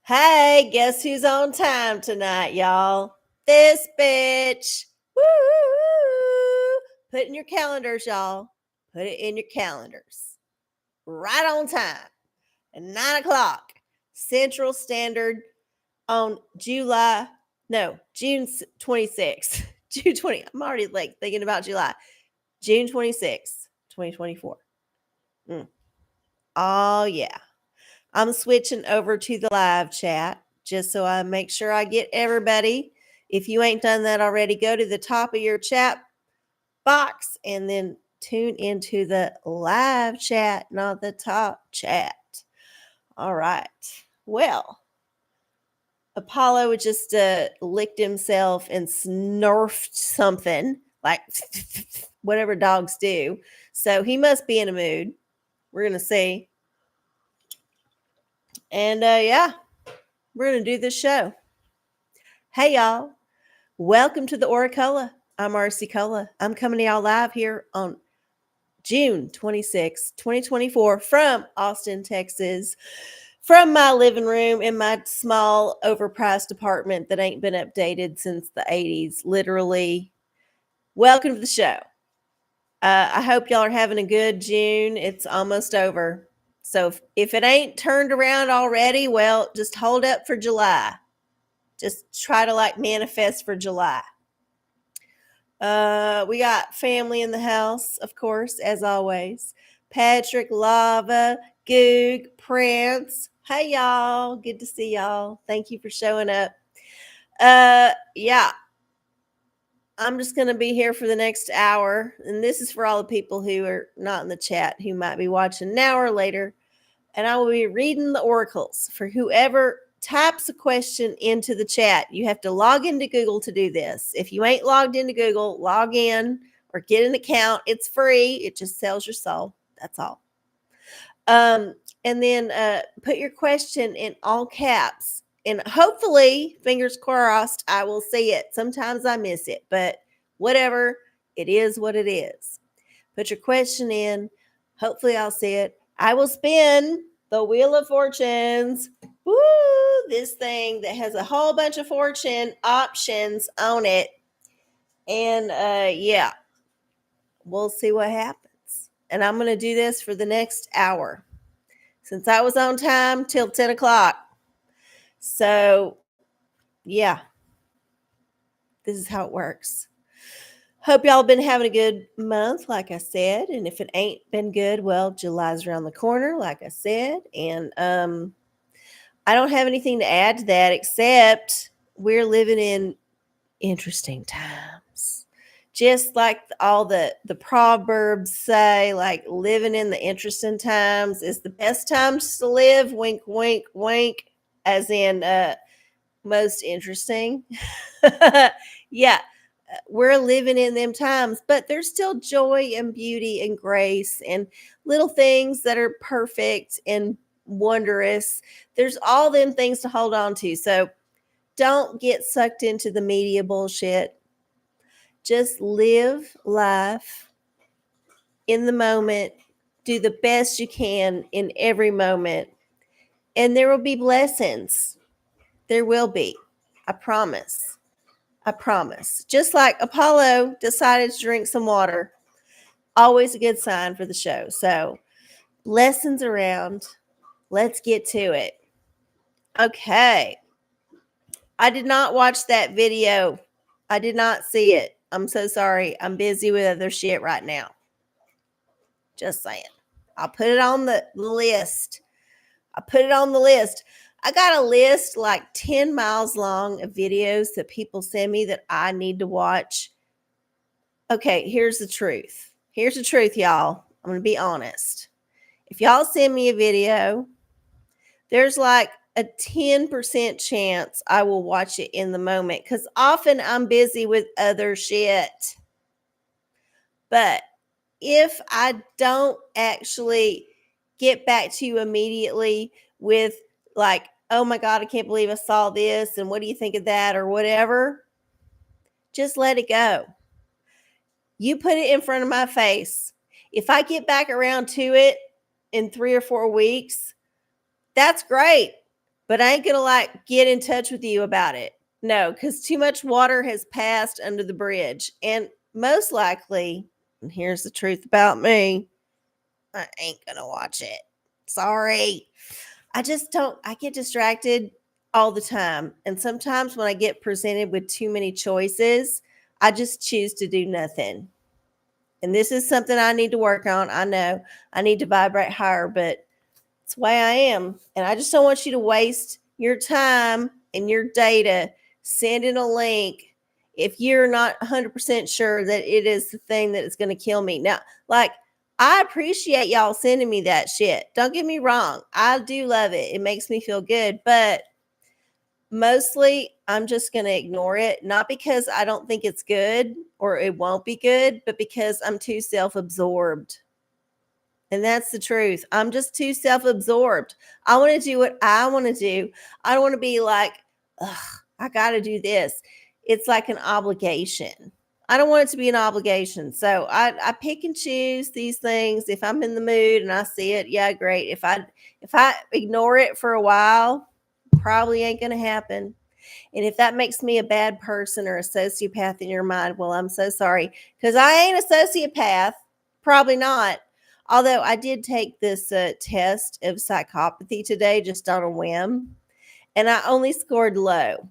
Hey, guess who's on time tonight, y'all? This bitch. Woo! Put it in your calendars, y'all. Put it in your calendars. Right on time. At 9 o'clock Central Standard on June 26th. June 20. I'm already like thinking about July. June 26th, 2024. Oh, yeah. I'm switching over to the live chat just so I make sure I get everybody. If you ain't done that already, go to the top of your chat box and then tune into the live chat, not the top chat. All right. Well, Apollo just licked himself and snarfed something like whatever dogs do. So he must be in a mood. We're going to see. And yeah, we're going to do this show. Hey, y'all. Welcome to the OraCola. I'm RC Cola. I'm coming to y'all live here on June 26, 2024 from Austin, Texas, from my living room in my small, overpriced apartment that ain't been updated since the 80s. Literally, welcome to the show. I hope y'all are having a good June. It's almost over. So if it ain't turned around already, well, just hold up for July. Just try to manifest for July. We got family in the house, of course, as always. Patrick, Lava, Goog, Prince. Hey, y'all. Good to see y'all. Thank you for showing up. Yeah. I'm just going to be here for the next hour. And this is for all the people who are not in the chat who might be watching now or later. And I will be reading the oracles for whoever types a question into the chat. You have to log into Google to do this. If you ain't logged into Google, log in or get an account. It's free. It just sells your soul. That's all. And then put your question in all caps. And hopefully, fingers crossed, I will see it. Sometimes I miss it, but whatever. It is what it is. Put your question in. Hopefully, I'll see it. I will spin the Wheel of Fortunes. Woo! This thing that has a whole bunch of fortune options on it. And yeah, we'll see what happens. And I'm going to do this for the next hour since I was on time till 10 o'clock. So, yeah, this is how it works. Hope y'all been having a good month, like I said. And if it ain't been good, well, July's around the corner, like I said. And I don't have anything to add to that except we're living in interesting times. Just like all the proverbs say, like living in the interesting times is the best times to live. Wink, wink, wink. As in most interesting. Yeah. We're living in them times, but there's still joy and beauty and grace and little things that are perfect and wondrous. There's all them things to hold on to. So don't get sucked into the media bullshit. Just live life in the moment. Do the best you can in every moment. And there will be blessings. There will be. I promise. I promise. Just like Apollo decided to drink some water. Always a good sign for the show. So, lessons around. Let's get to it. Okay. I did not watch that video. I did not see it. I'm so sorry. I'm busy with other shit right now. Just saying. I'll put it on the list. I got a list like 10 miles long of videos that people send me that I need to watch. Okay, here's the truth. Here's the truth, y'all. I'm going to be honest. If y'all send me a video, there's like a 10% chance I will watch it in the moment because often I'm busy with other shit. But if I don't actually get back to you immediately with like, oh my God, I can't believe I saw this and what do you think of that or whatever, just let it go. You put it in front of my face. If I get back around to it in 3 or 4 weeks, that's great. but I ain't gonna like get in touch with you about it. No, because too much water has passed under the bridge. And most likely, and here's the truth about me, I ain't gonna watch it. Sorry. I just don't, I get distracted all the time. And sometimes when I get presented with too many choices, I just choose to do nothing. And this is something I need to work on. I know I need to vibrate higher, but it's the way I am. And I just don't want you to waste your time and your data sending a link if you're not 100% sure that it is the thing that is going to kill me. Now, like, I appreciate y'all sending me that shit. Don't get me wrong. I do love it. It makes me feel good. But mostly, I'm just going to ignore it. Not because I don't think it's good or it won't be good, but because I'm too self absorbed. And that's the truth. I'm just too self absorbed. I want to do what I want to do. I don't want to be like, ugh, I got to do this. It's like an obligation. I don't want it to be an obligation. So I pick and choose these things. If I'm in the mood and I see it, yeah, great. If I ignore it for a while, probably ain't gonna happen. And if that makes me a bad person or a sociopath in your mind, well, I'm so sorry. Because I ain't a sociopath. Probably not. Although I did take this test of psychopathy today just on a whim, and I only scored low.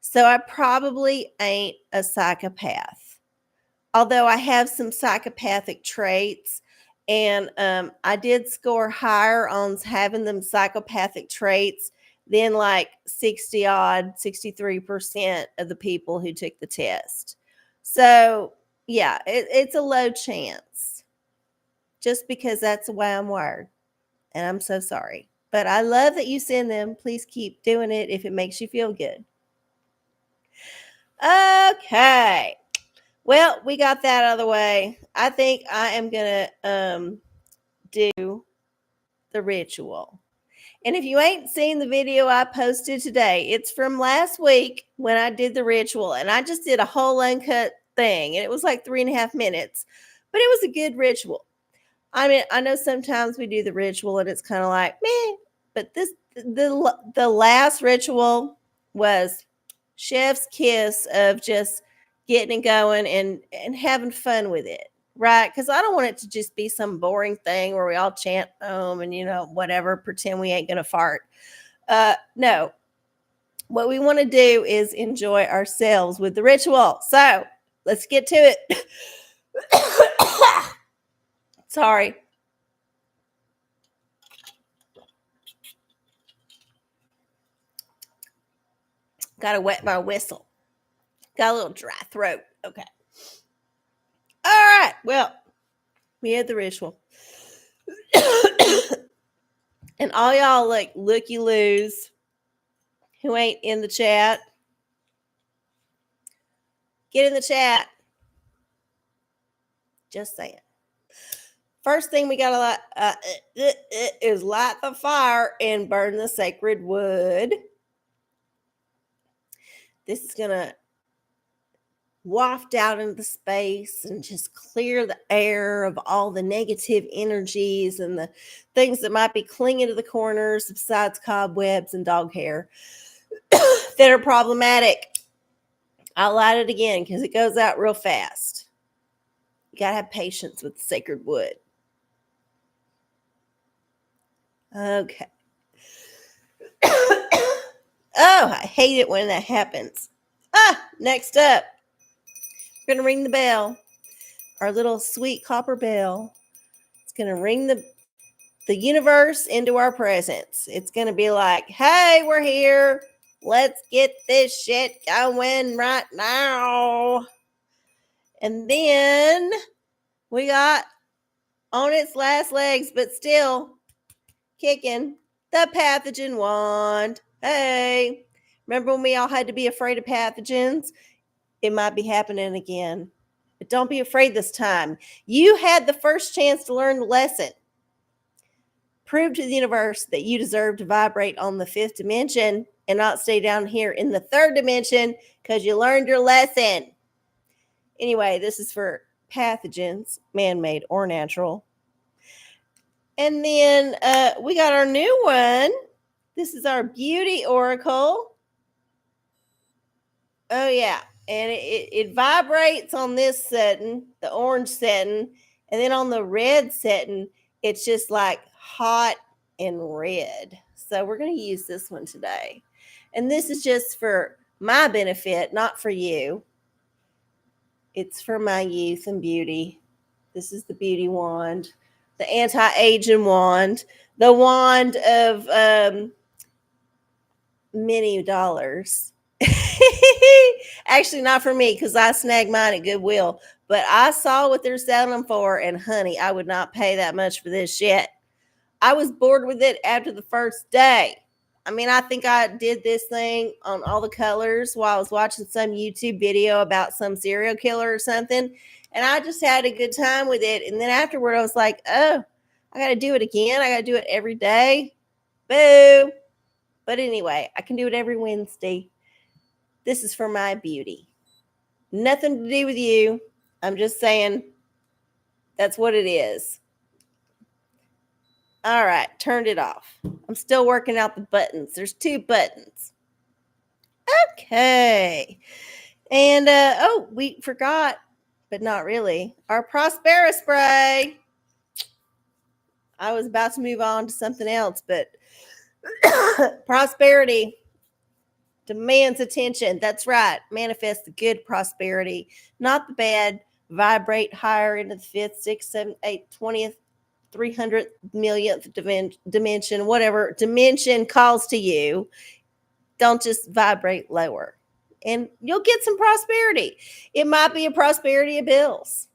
So I probably ain't a psychopath. Although I have some psychopathic traits, and I did score higher on having them psychopathic traits than like 60 odd, 63% of the people who took the test. So yeah, it's a low chance just because that's the way I'm wired. And I'm so sorry. But I love that you send them. Please keep doing it if it makes you feel good. Okay. Well, we got that out of the way. I think I am going to do the ritual. And if you ain't seen the video I posted today, it's from last week when I did the ritual. And I just did a whole uncut thing. And it was like 3.5 minutes. But it was a good ritual. I mean, I know sometimes we do the ritual and it's kind of like, meh. But the last ritual was chef's kiss of just getting it going and having fun with it, right? Because I don't want it to just be some boring thing where we all chant and whatever, pretend we ain't gonna fart. No, what we want to do is enjoy ourselves with the ritual. So let's get to it. Sorry. Gotta wet my whistle. Got a little dry throat. Okay. All right. Well, we had the ritual. And all y'all like looky loos who ain't in the chat, get in the chat. Just saying. First thing we gotta is light the fire and burn the sacred wood. This is gonna waft out into the space and just clear the air of all the negative energies and the things that might be clinging to the corners besides cobwebs and dog hair that are problematic. I'll light it again because it goes out real fast. You gotta have patience with the sacred wood. Okay. Oh, I hate it when that happens. Next up, we're going to ring the bell. Our little sweet copper bell. It's going to ring the universe into our presence. It's going to be like, hey, we're here. Let's get this shit going right now. And then we got on its last legs, but still kicking, the pathogen wand. Hey, remember when we all had to be afraid of pathogens? It might be happening again. But don't be afraid this time. You had the first chance to learn the lesson. Prove to the universe that you deserve to vibrate on the 5th dimension and not stay down here in the 3rd dimension because you learned your lesson. Anyway, this is for pathogens, man-made or natural. And then we got our new one, This is our beauty oracle. Oh yeah, and it vibrates on this setting, the orange setting, and then on the red setting, it's just like hot and red. So we're going to use this one today. And this is just for my benefit, not for you. It's for my youth and beauty. This is the beauty wand, the anti-aging wand, the wand of many dollars. Actually, not for me because I snagged mine at Goodwill. But I saw what they're selling them for, and honey, I would not pay that much for this shit. I was bored with it after the first day. I mean, I think I did this thing on all the colors while I was watching some YouTube video about some serial killer or something. And I just had a good time with it. And then afterward, I was like, oh, I got to do it again. I got to do it every day. Boo. But anyway, I can do it every Wednesday. This is for my beauty. Nothing to do with you. I'm just saying that's what it is. All right, turned it off. I'm still working out the buttons. There's 2 buttons. Okay. And, oh, we forgot, but not really, our Prospera spray. I was about to move on to something else, but prosperity demands attention. That's right. Manifest the good prosperity, not the bad. Vibrate higher into the 5th, 6th, 7th, 8th, 20th, 300 millionth dimension, whatever dimension calls to you. Don't just vibrate lower, and you'll get some prosperity. It might be a prosperity of bills.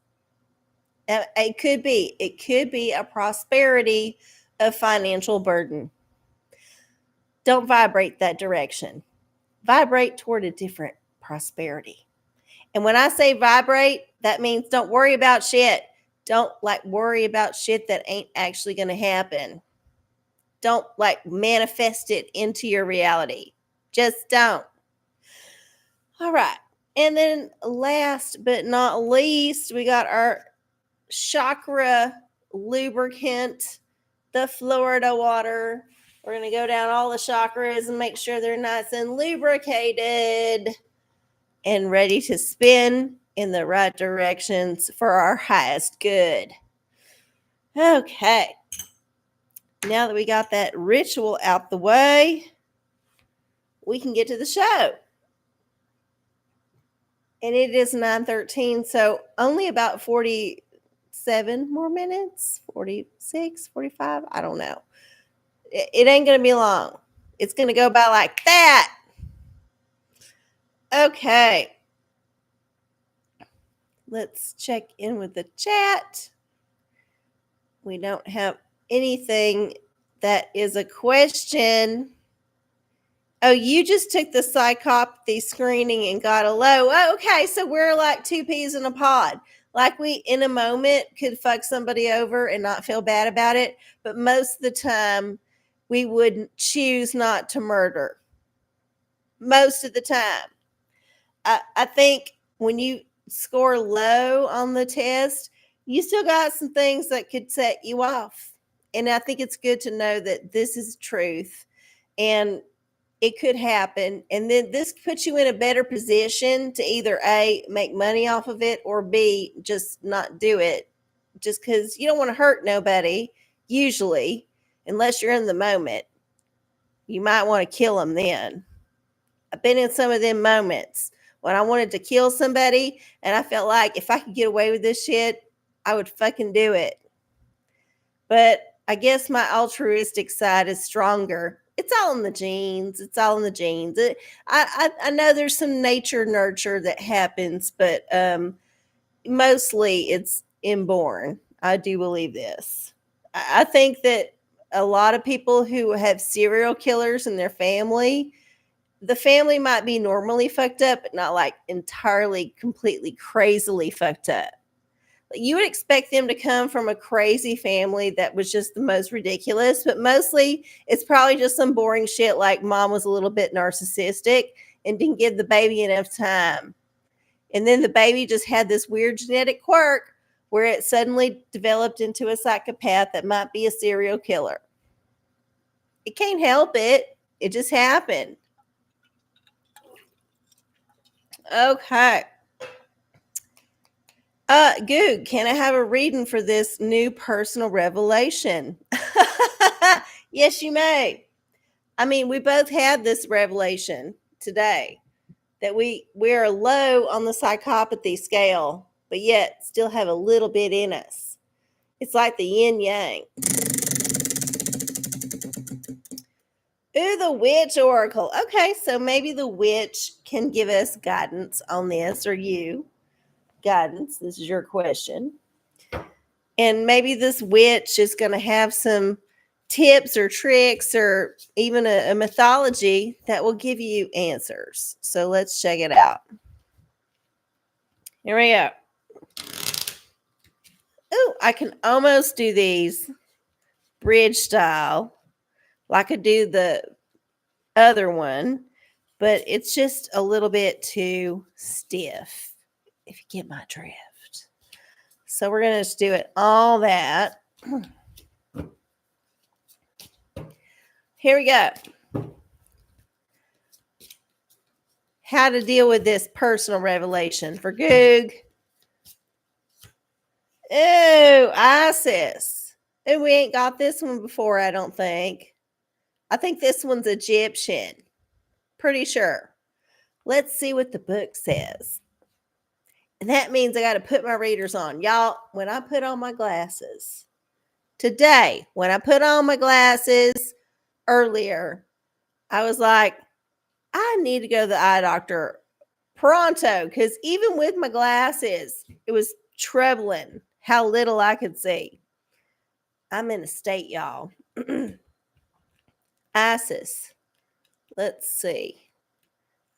It could be. It could be a prosperity of financial burden. Don't vibrate that direction. Vibrate toward a different prosperity. And when I say vibrate, that means don't worry about shit. Don't worry about shit that ain't actually going to happen. Don't manifest it into your reality. Just don't. All right. And then last but not least, we got our chakra lubricant, the Florida water. We're going to go down all the chakras and make sure they're nice and lubricated and ready to spin in the right directions for our highest good. Okay. Now that we got that ritual out the way, we can get to the show. And it is 9:13, so only about 47 more minutes, 46, 45, I don't know. It ain't going to be long. It's going to go by like that. Okay. Let's check in with the chat. We don't have anything that is a question. Oh, you just took the psychopathy screening and got a low. Oh, okay, so we're like 2 peas in a pod. Like we, in a moment, could fuck somebody over and not feel bad about it. But most of the time, we would choose not to murder. Most of the time. I think when you score low on the test, you still got some things that could set you off. And I think it's good to know that this is truth and it could happen. And then this puts you in a better position to either A, make money off of it, or B, just not do it. Just because you don't want to hurt nobody, usually, unless you're in the moment. You might want to kill them then. I've been in some of them moments when I wanted to kill somebody and I felt like if I could get away with this shit, I would fucking do it. But I guess my altruistic side is stronger. It's all in the genes. It's all in the genes. I know there's some nature nurture that happens, but mostly it's inborn. I do believe this. I think that a lot of people who have serial killers in their family, the family might be normally fucked up, but not like entirely, completely, crazily fucked up. You would expect them to come from a crazy family that was just the most ridiculous, but mostly it's probably just some boring shit like mom was a little bit narcissistic and didn't give the baby enough time. And then the baby just had this weird genetic quirk where it suddenly developed into a psychopath that might be a serial killer. It can't help it. It just happened. Okay. Goog, can I have a reading for this new personal revelation? Yes, you may. I mean, we both had this revelation today that we are low on the psychopathy scale, but yet still have a little bit in us. It's like the yin yang. Ooh, the witch oracle. Okay, so maybe the witch can give us guidance on this, or you guidance. This is your question. And maybe this witch is going to have some tips or tricks or even a mythology that will give you answers. So let's check it out. Here we go. Oh, I can almost do these bridge style like I do the other one, but it's just a little bit too stiff, if you get my drift. So we're going to just do it all that. Here we go. How to deal with this personal revelation for Goog. Oh, Isis. Oh, we ain't got this one before, I don't think. I think this one's Egyptian. Pretty sure. Let's see what the book says. And that means I got to put my readers on. Y'all, when I put on my glasses, today, when I put on my glasses earlier, I was like, I need to go to the eye doctor pronto, because even with my glasses, it was troubling how little I could see. I'm in a state, y'all. Isis. Let's see.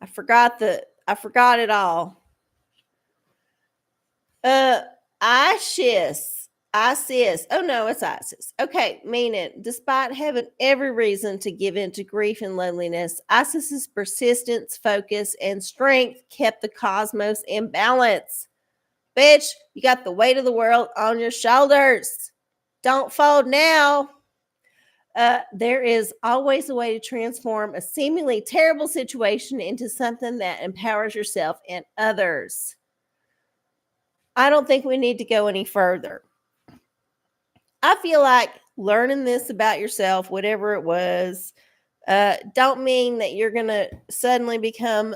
I forgot it all. Isis. Oh no, it's Isis. Okay, meaning despite having every reason to give in to grief and loneliness, Isis's persistence, focus, and strength kept the cosmos in balance. Bitch, you got the weight of the world on your shoulders. Don't fold now. There is always a way to transform a seemingly terrible situation into something that empowers yourself and others. I don't think we need to go any further. I feel like learning this about yourself, whatever it was, don't mean that you're going to suddenly become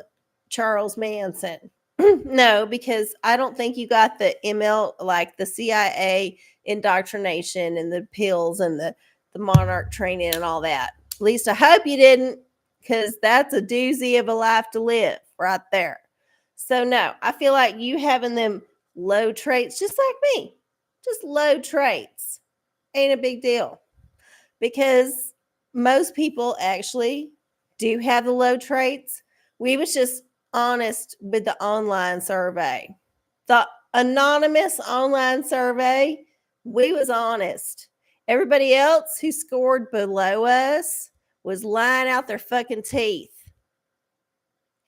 Charles Manson. No, because I don't think you got the ML, like the CIA indoctrination and the pills and the monarch training and all that. At least I hope you didn't, because that's a doozy of a life to live right there. So, no, I feel like you having them low traits, just like me, just low traits, ain't a big deal, because most people actually do have the low traits. We was just honest with the online survey. The anonymous online survey, we was honest. Everybody else who scored below us was lying out their fucking teeth.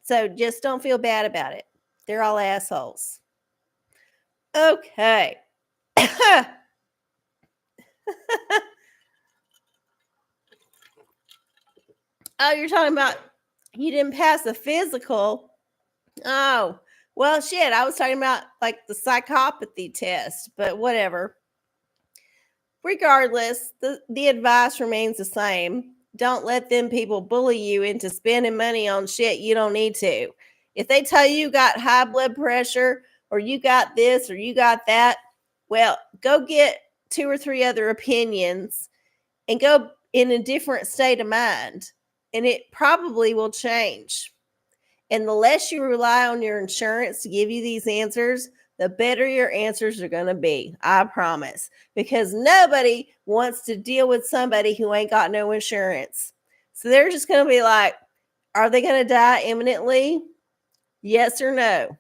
So just don't feel bad about it. They're all assholes. Okay. Oh, you're talking about you didn't pass the physical. Oh, well, shit. I was talking about like the psychopathy test, but whatever. Regardless, the advice remains the same. Don't let them people bully you into spending money on shit you don't need to. If they tell you got high blood pressure or you got this or you got that, well, go get 2 or 3 other opinions and go in a different state of mind, and it probably will change. And the less you rely on your insurance to give you these answers, the better your answers are going to be. I promise. Because nobody wants to deal with somebody who ain't got no insurance. So they're just going to be like, are they going to die imminently? Yes or no?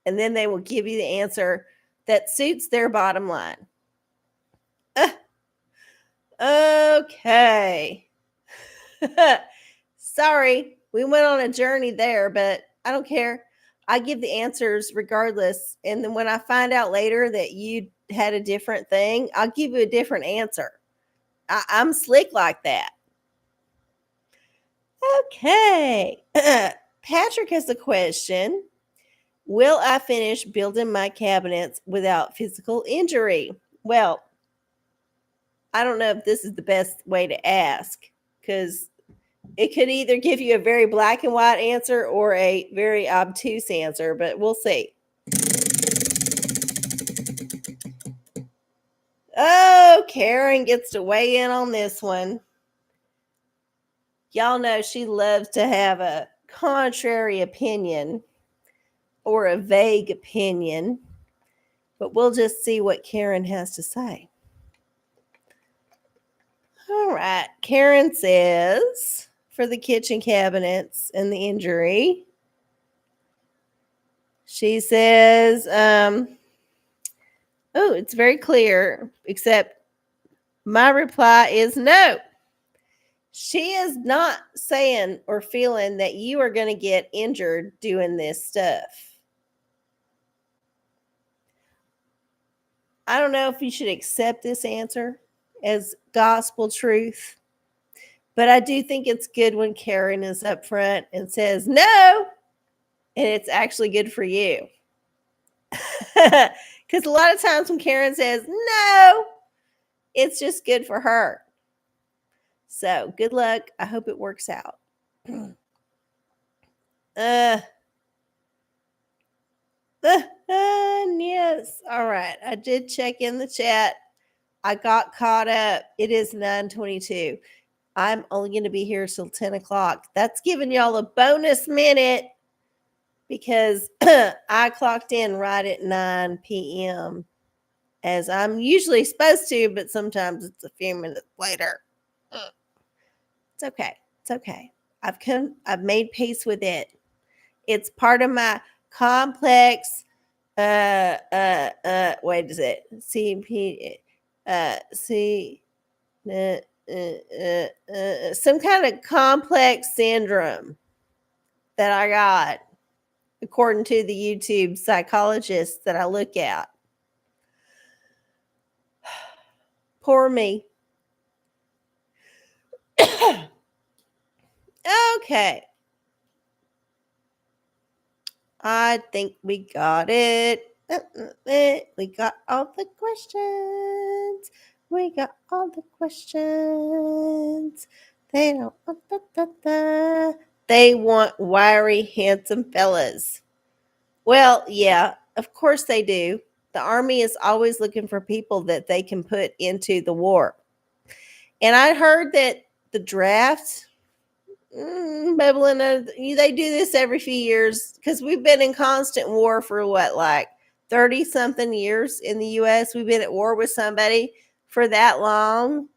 And then they will give you the answer that suits their bottom line. Okay. Sorry, we went on a journey there, but I don't care. I give the answers regardless. And then when I find out later that you had a different thing, I'll give you a different answer. I'm slick like that. Okay. Patrick has a question. Will I finish building my cabinets without physical injury? Well, I don't know if this is the best way to ask because it could either give you a very black and white answer or a very obtuse answer, but we'll see. Oh, Karen gets to weigh in on this one. Y'all know she loves to have a contrary opinion or a vague opinion, but we'll just see what Karen has to say. All right. Karen says for the kitchen cabinets and the injury, she says, it's very clear, except my reply is no. She is not saying or feeling that you are going to get injured doing this stuff. I don't know if you should accept this answer as gospel truth, but I do think it's good when Karen is upfront and says no, and it's actually good for you. Because a lot of times when Karen says no, it's just good for her. So good luck. I hope it works out. Yes. All right. I did check in the chat. I got caught up. It is 9:22. I'm only going to be here till 10 o'clock. That's giving y'all a bonus minute because I clocked in right at 9 p.m. as I'm usually supposed to, but sometimes it's a few minutes later. It's okay. It's okay. I've made peace with it. It's part of my complex wait is it CP some kind of complex syndrome that I got according to the YouTube psychologists that I look at. Poor me. Okay. I think we got it. We got all the questions. We got all the questions. They don't want They want wiry, handsome fellas. Well, yeah, of course they do. The Army is always looking for people that they can put into the war. And I heard that the draft, bubbling, they do this every few years because we've been in constant war for like 30 something years in the US. We've been at war with somebody for that long.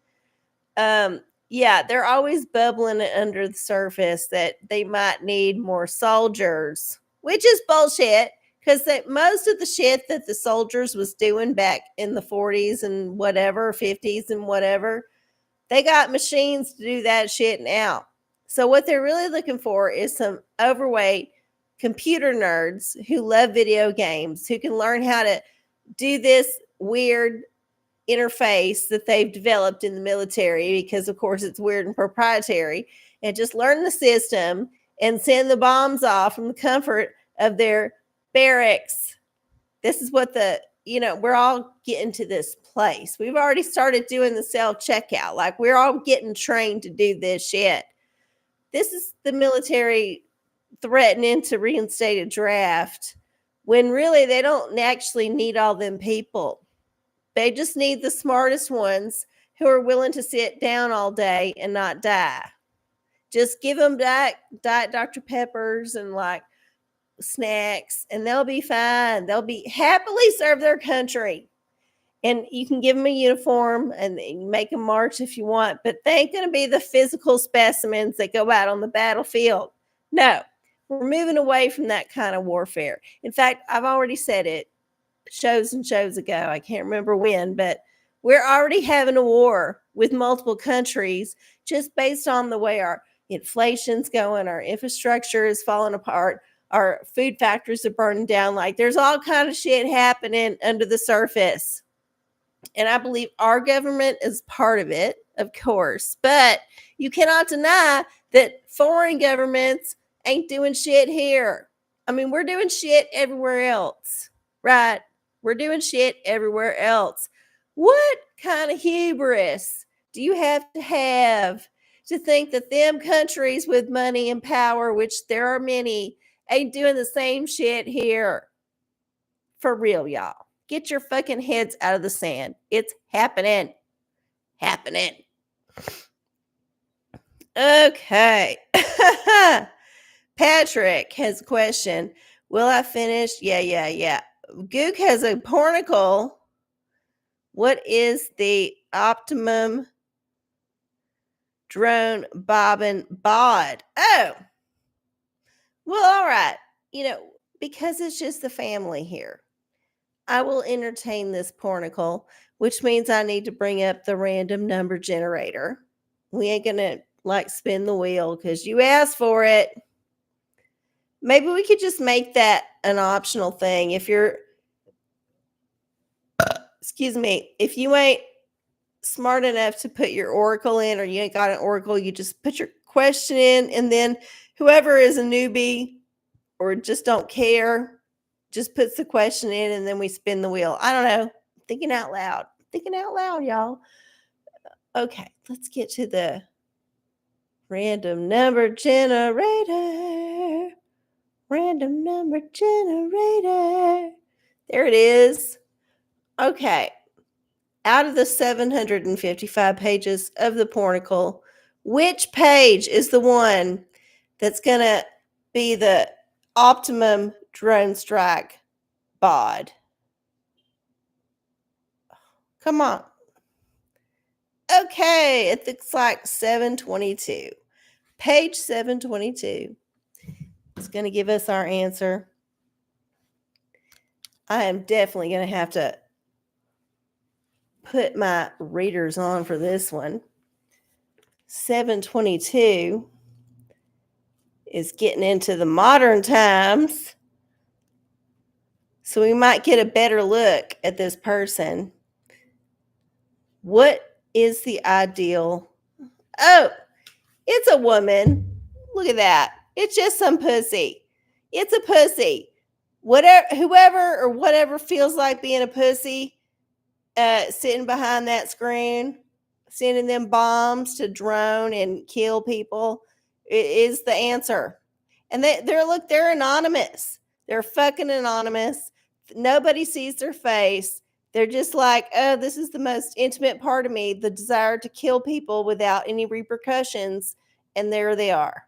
Yeah, they're always bubbling under the surface that they might need more soldiers, which is bullshit because most of the shit that the soldiers was doing back in the 40s and whatever, 50s and whatever, they got machines to do that shit now. So what they're really looking for is some overweight computer nerds who love video games, who can learn how to do this weird interface that they've developed in the military, because of course it's weird and proprietary, and just learn the system and send the bombs off from the comfort of their barracks. This is what we're all getting to this place. We've already started doing the self-checkout. Like, we're all getting trained to do this shit. This is the military threatening to reinstate a draft when really they don't actually need all them people. They just need the smartest ones who are willing to sit down all day and not die. Just give them Diet Dr. Peppers and like snacks, and they'll be fine. They'll be happily serve their country. And you can give them a uniform and make them march if you want, but they ain't going to be the physical specimens that go out on the battlefield. No, we're moving away from that kind of warfare. In fact, I've already said it shows and shows ago. I can't remember when, but we're already having a war with multiple countries just based on the way our inflation's going, our infrastructure is falling apart, our food factories are burning down. Like, there's all kind of shit happening under the surface. And I believe our government is part of it. of course. But you cannot deny that foreign governments ain't doing shit here. I mean, we're doing shit everywhere else, right? We're doing shit everywhere else. What kind of hubris do you have to think that them countries with money and power, which there are many, ain't doing the same shit here? For real, y'all. Get your fucking heads out of the sand. It's happening. Happening. Okay. Patrick has a question. Will I finish? Yeah. Gook has a pornicle. What is the optimum drone bobbin bod? Oh, well, all right. Because it's just the family here, I will entertain this pornicle, which means I need to bring up the random number generator. We ain't going to spin the wheel because you asked for it. Maybe we could just make that an optional thing. If you're, excuse me, if you ain't smart enough to put your oracle in, or you ain't got an oracle, you just put your question in, and then whoever is a newbie or just don't care just puts the question in, and then we spin the wheel. I don't know. Thinking out loud, y'all. Okay, let's get to the random number generator. Random number generator. There it is. Okay. Out of the 755 pages of the pornicle, which page is the one that's going to be the optimum drone strike bod? Come on. Okay, it looks like 722. Page 722 is going to give us our answer. I am definitely going to have to put my readers on for this one. 722 is getting into the modern times, so we might get a better look at this person. What is the ideal? Oh, it's a woman. Look at that. It's just some pussy. It's a pussy. Whoever or whatever feels like being a pussy, sitting behind that screen, sending them bombs to drone and kill people, is the answer. And they're anonymous. They're fucking anonymous. Nobody sees their face. They're just like, oh, this is the most intimate part of me, the desire to kill people without any repercussions. And there they are.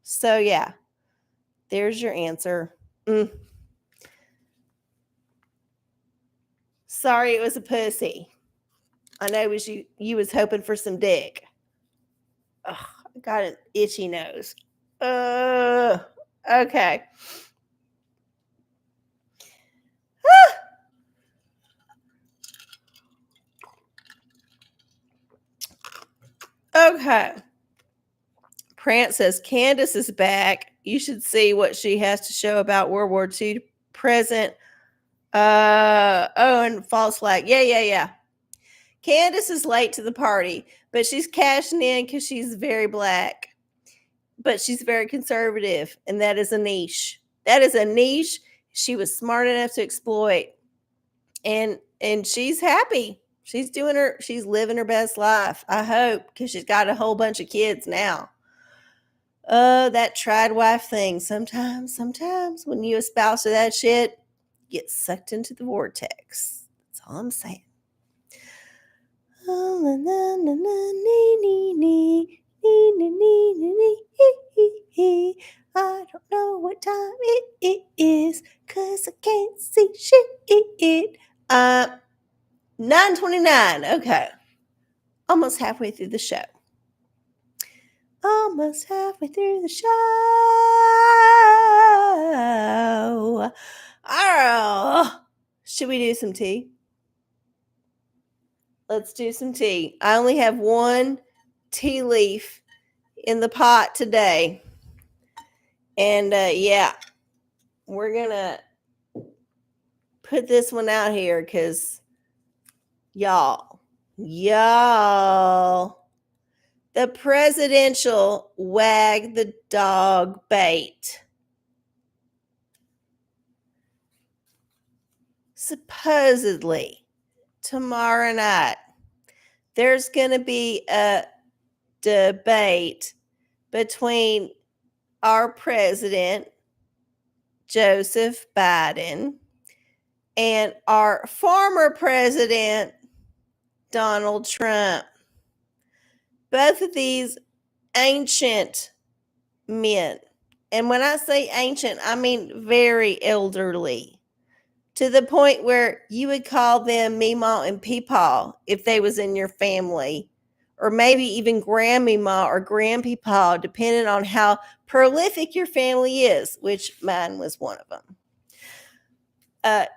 So yeah, there's your answer. Sorry, it was a pussy. I know it was you. You was hoping for some dick. Ugh, I got an itchy nose. Okay. Okay. Prance says Candace is back. You should see what she has to show about World War II present. And false flag. Yeah. Candace is late to the party, but she's cashing in because she's very black. But she's very conservative, and that is a niche. That is a niche she was smart enough to exploit. And she's happy. She's living her best life, I hope, because she's got a whole bunch of kids now. That tried wife thing. Sometimes when you espouse to that shit, you get sucked into the vortex. That's all I'm saying. I don't know what time it is, 'cause I can't see shit. 9:29. Okay. Almost halfway through the show. Oh, should we do some tea? Let's do some tea. I only have one tea leaf in the pot today. And yeah, we're going to put this one out here because y'all, The presidential wag the dog bait. Supposedly, tomorrow night, there's going to be a debate between our president, Joseph Biden, and our former president, Donald Trump. Both of these ancient men. And when I say ancient, I mean very elderly, to the point where you would call them Meemaw and Peepaw if they was in your family, or maybe even Grandmeemaw or Grandpeepaw, depending on how prolific your family is, which mine was one of them.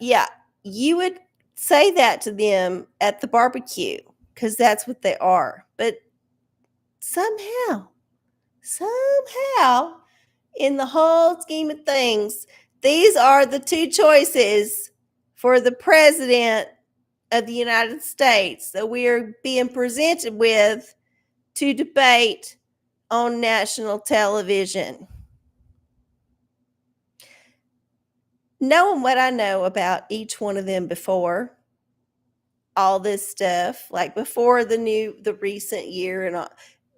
Yeah, you would say that to them at the barbecue because that's what they are. But somehow, in the whole scheme of things, these are the two choices for the president of the United States that we are being presented with to debate on national television. Knowing what I know about each one of them before, all this stuff, like before the recent year and all,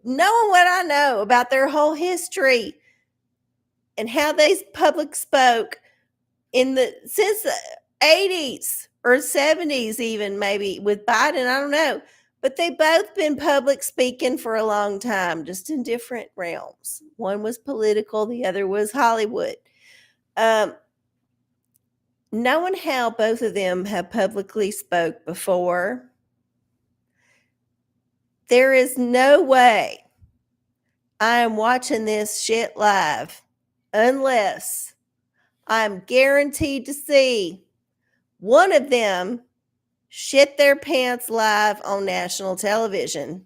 knowing what I know about their whole history and how they public spoke since the 80s or 70s, even maybe with Biden, I don't know. But they both been public speaking for a long time, just in different realms. One was political, the other was Hollywood. Knowing how both of them have publicly spoke before, there is no way I am watching this shit live unless I'm guaranteed to see one of them shit their pants live on national television.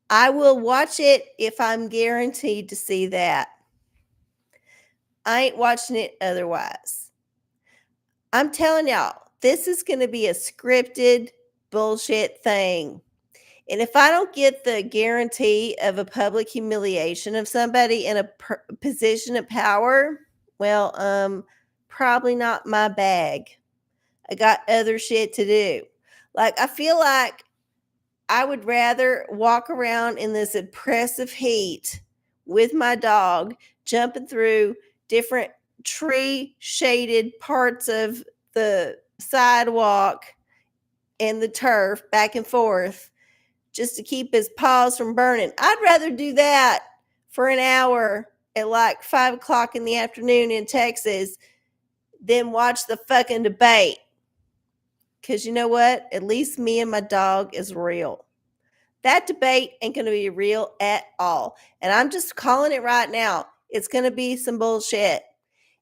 I will watch it if I'm guaranteed to see that. I ain't watching it otherwise. I'm telling y'all, this is going to be a scripted bullshit thing. And if I don't get the guarantee of a public humiliation of somebody in a position of power, well, probably not my bag. I got other shit to do. Like, I feel like I would rather walk around in this oppressive heat with my dog, jumping through different tree shaded parts of the sidewalk and the turf back and forth just to keep his paws from burning. I'd rather do that for an hour at like 5 o'clock in the afternoon in Texas than watch the fucking debate. Because you know what? At least me and my dog is real. That debate ain't going to be real at all. And I'm just calling it right now. It's going to be some bullshit.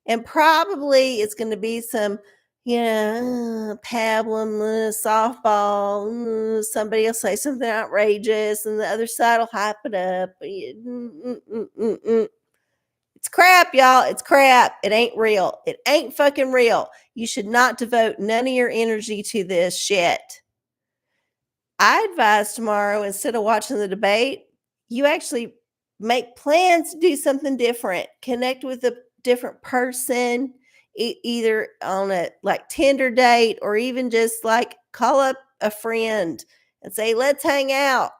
And probably it's going to be some, pablum, softball. Somebody will say something outrageous and the other side will hype it up. It's crap, y'all. It's crap. It ain't real. It ain't fucking real. You should not devote none of your energy to this shit. I advise tomorrow, instead of watching the debate, you actually make plans to do something different. Connect with a different person, either on a like Tinder date or even just like call up a friend and say, let's hang out.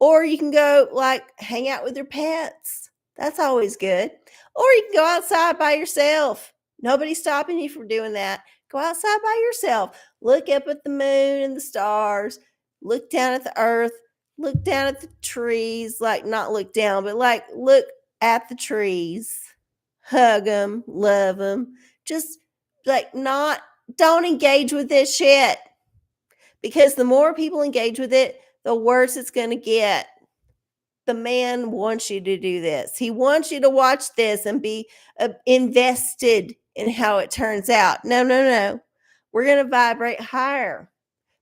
Or you can go like hang out with your pets. That's always good. Or you can go outside by yourself. Nobody's stopping you from doing that. Go outside by yourself. Look up at the moon and the stars. Look down at the earth. Look down at the trees. Like, not look down, but like look at the trees. Hug them. Love them. Just like don't engage with this shit. Because the more people engage with it, the worse it's going to get. The man wants you to do this. He wants you to watch this and be invested in how it turns out. No. We're going to vibrate higher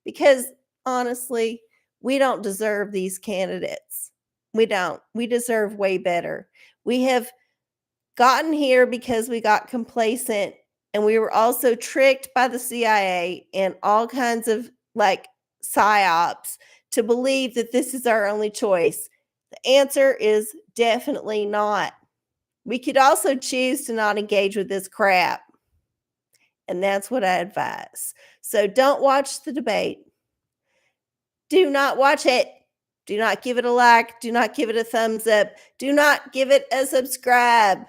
because honestly, we don't deserve these candidates. We don't. We deserve way better. We have gotten here because we got complacent and we were also tricked by the CIA and all kinds of like psyops to believe that this is our only choice? The answer is definitely not. We could also choose to not engage with this crap. And that's what I advise. So don't watch the debate. Do not watch it. Do not give it a like. Do not give it a thumbs up. Do not give it a subscribe,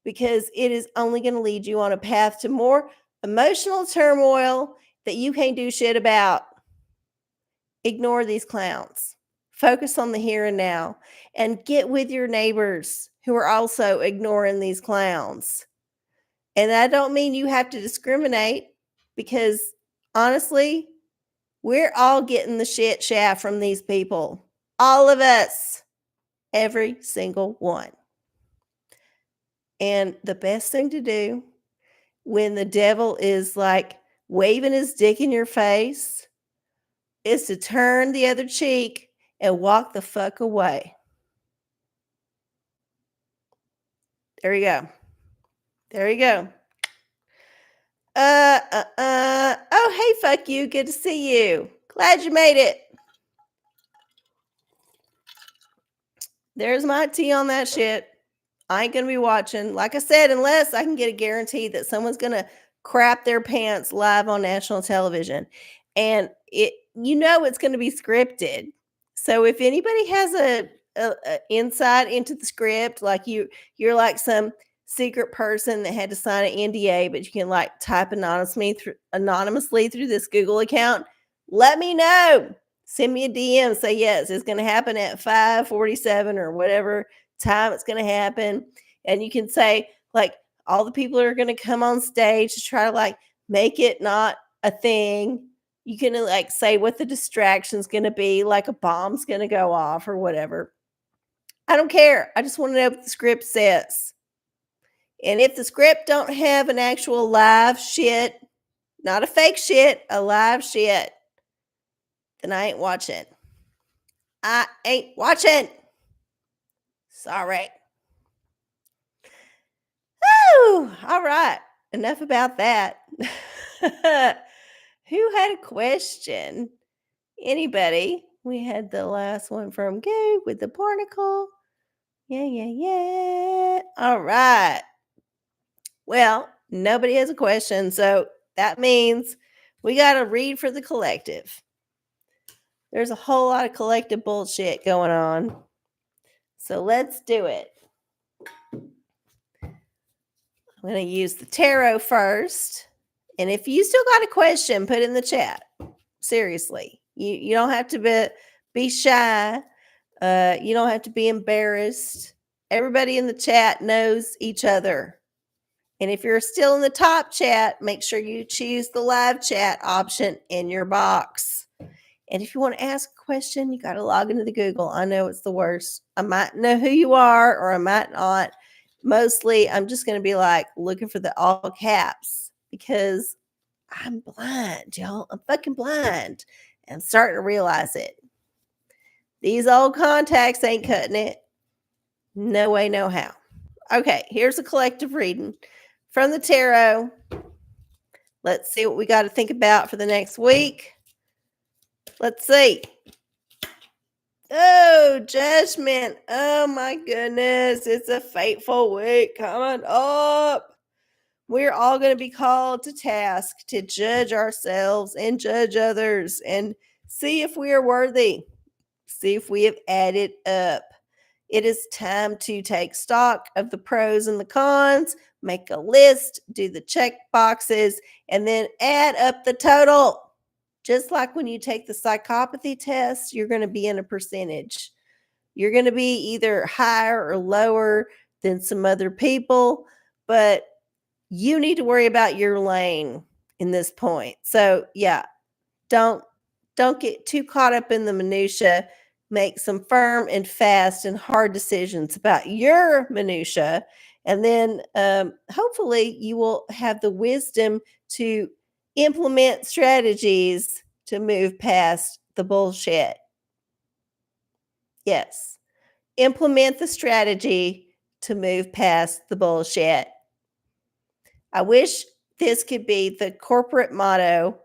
because it is only going to lead you on a path to more emotional turmoil that you can't do shit about. Ignore these clowns. Focus on the here and now, and get with your neighbors who are also ignoring these clowns. And I don't mean you have to discriminate, because honestly, we're all getting the shit shaft from these people. All of us. Every single one. And the best thing to do when the devil is like waving his dick in your face is to turn the other cheek and walk the fuck away. There you go. There you go. Oh, hey, fuck you. Good to see you. Glad you made it. There's my tea on that shit. I ain't going to be watching. Like I said, unless I can get a guarantee that someone's going to crap their pants live on national television. And it's going to be scripted. So if anybody has a insight into the script, like you're like some secret person that had to sign an NDA, but you can like type anonymously through this Google account, let me know. Send me a DM. Say, yes, it's going to happen at 5:47 or whatever time it's going to happen. And you can say, like, all the people are going to come on stage to try to like make it not a thing. You can like say what the distraction's going to be, like a bomb's going to go off or whatever. I don't care. I just want to know what the script says. And if the script don't have an actual live shit, not a fake shit, a live shit, then I ain't watching. I ain't watching. Sorry. Woo! All right. Enough about that. Who had a question? Anybody? We had the last one from Goog with the barnacle. Yeah. All right. Well, nobody has a question, so that means we got to read for the collective. There's a whole lot of collective bullshit going on. So let's do it. I'm going to use the tarot first. And if you still got a question, put it in the chat. Seriously. You don't have to be shy. You don't have to be embarrassed. Everybody in the chat knows each other. And if you're still in the top chat, make sure you choose the live chat option in your box. And if you want to ask a question, you got to log into the Google. I know it's the worst. I might know who you are or I might not. Mostly, I'm just going to be like looking for the all caps because I'm blind, y'all. I'm fucking blind and starting to realize it. These old contacts ain't cutting it. No way, no how. Okay, here's a collective reading from the tarot. Let's see what we got to think about for the next week. Let's see. Oh, judgment. Oh my goodness. It's a fateful week coming up. We're all going to be called to task to judge ourselves and judge others and see if we are worthy. See if we have added up. It is time to take stock of the pros and the cons, make a list, do the check boxes, and then add up the total. Just like when you take the psychopathy test, you're going to be in a percentage. You're going to be either higher or lower than some other people, but you need to worry about your lane in this point. So, yeah, don't get too caught up in the minutia. Make some firm and fast and hard decisions about your minutia, and then hopefully you will have the wisdom to implement strategies to move past the bullshit. Yes, implement the strategy to move past the bullshit. I wish this could be the corporate motto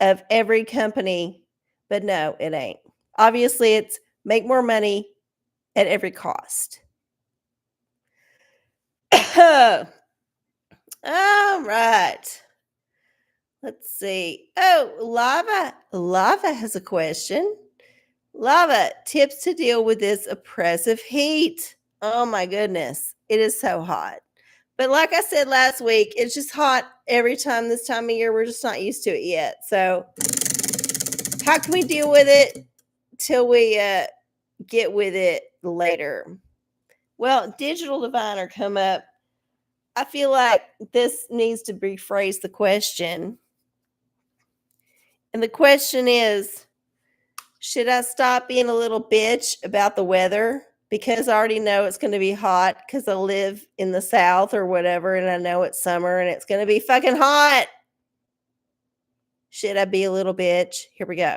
of every company, but no, it ain't. Obviously, it's make more money at every cost. All right. Let's see. Oh, Lava has a question. Lava, tips to deal with this oppressive heat. Oh my goodness. It is so hot. But like I said last week, it's just hot every time this time of year. We're just not used to it yet. So, how can we deal with it till we get with it later? Well, Digital Diviner come up. I feel like this needs to rephrase the question. And the question is, should I stop being a little bitch about the weather? Because I already know it's going to be hot because I live in the South or whatever, and I know it's summer and it's going to be fucking hot. Should I be a little bitch? Here we go.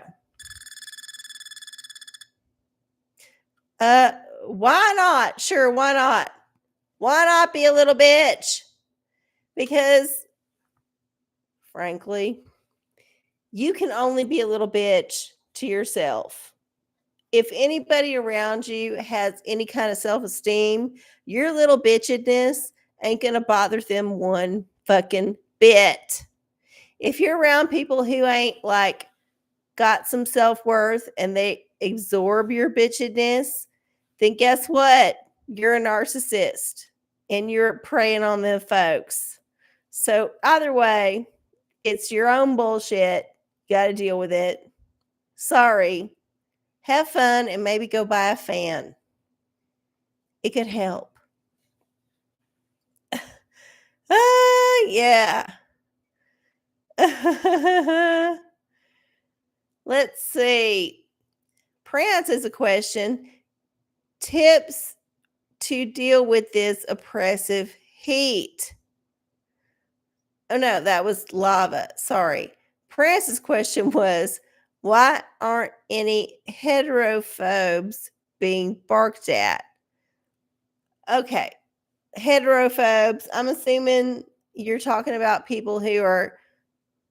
Why not? Sure, why not? Why not be a little bitch? Because, frankly, you can only be a little bitch to yourself. If anybody around you has any kind of self-esteem, your little bitchedness ain't gonna bother them one fucking bit. If you're around people who ain't like got some self-worth and they absorb your bitchedness, then guess what? You're a narcissist and you're preying on them folks. So either way, it's your own bullshit. You got to deal with it. Sorry. Have fun and maybe go buy a fan. It could help. Yeah. Let's see. Prince is a question. Tips to deal with this oppressive heat. Oh no, that was Lava. Sorry. Prince's question was, why aren't any heterophobes being barked at? Okay. Heterophobes, I'm assuming you're talking about people who are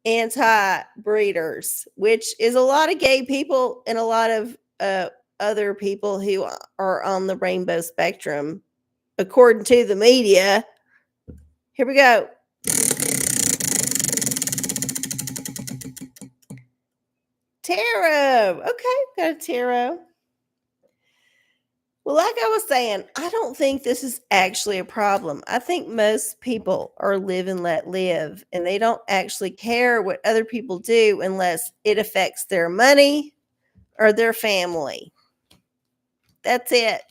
anti-breeders, which is a lot of gay people and a lot of other people who are on the rainbow spectrum, according to the media. Here we go. Tarot. Okay, got a tarot. Well, like I was saying, I don't think this is actually a problem. I think most people are live and let live, and they don't actually care what other people do unless it affects their money or their family. That's it.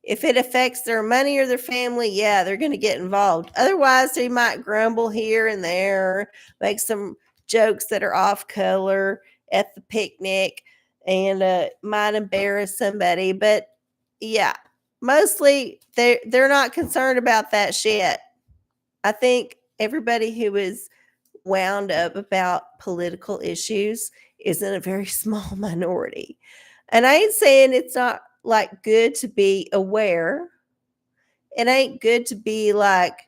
If it affects their money or their family, yeah, they're going to get involved. Otherwise, they might grumble here and there, make some jokes that are off color at the picnic, and might embarrass somebody. But yeah, mostly they're not concerned about that shit. I think everybody who is wound up about political issues is in a very small minority. And I ain't saying it's not like good to be aware. It ain't good to be like